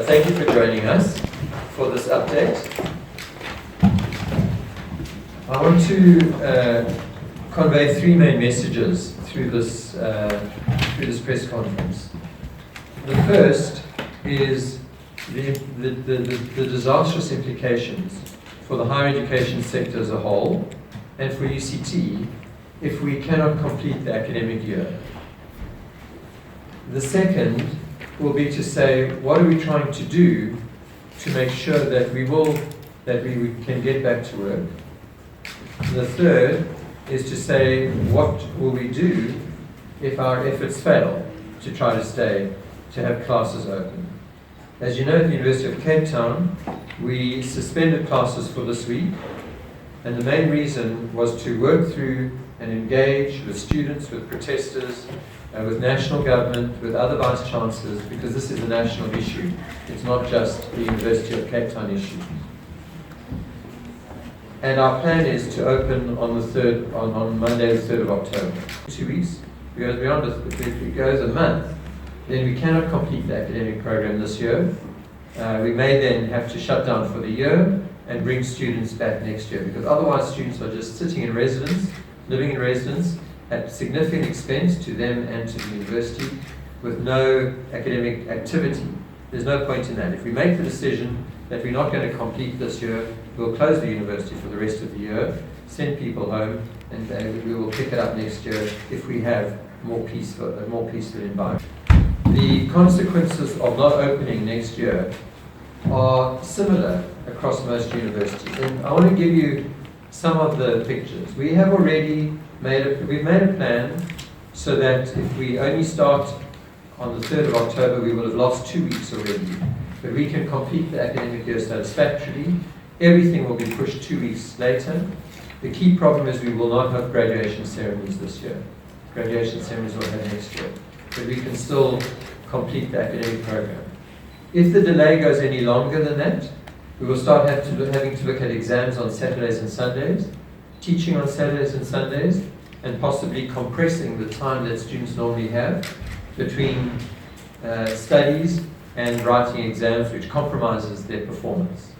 Thank you for joining us for this update. I want to convey three main messages through this press conference. The first is the disastrous implications for the higher education sector as a whole and for UCT if we cannot complete the academic year. The second will be to say, what are we trying to do to make sure that we can get back to work? The third is to say, what will we do if our efforts fail to try to have classes open? As you know, at the University of Cape Town, we suspended classes for this week, and the main reason was to work through and engage with students, with protesters, with national government, with other vice chancellors, because this is a national issue. It's not just the University of Cape Town issue. And our plan is to open on Monday, the 3rd of October. 2 weeks. Because beyond it, if it goes a month, then we cannot complete the academic program this year. We may then have to shut down for the year and bring students back next year, because otherwise students are just sitting in residence, living in residence, at significant expense to them and to the university, with no academic activity. There's no point in that. If we make the decision that we're not going to complete this year, we'll close the university for the rest of the year, send people home, and we will pick it up next year if we have a more peaceful environment. The consequences of not opening next year are similar across most universities, and I want to give you some of the pictures. We have already we've made a plan so that if we only start on the 3rd of October, we will have lost 2 weeks already. But we can complete the academic year satisfactorily. Everything will be pushed 2 weeks later. The key problem is we will not have graduation ceremonies this year. Graduation ceremonies will have next year. But we can still complete the academic program. If the delay goes any longer than that, we will start having to look at exams on Saturdays and Sundays, teaching on Saturdays and Sundays, and possibly compressing the time that students normally have between studies and writing exams, which compromises their performance.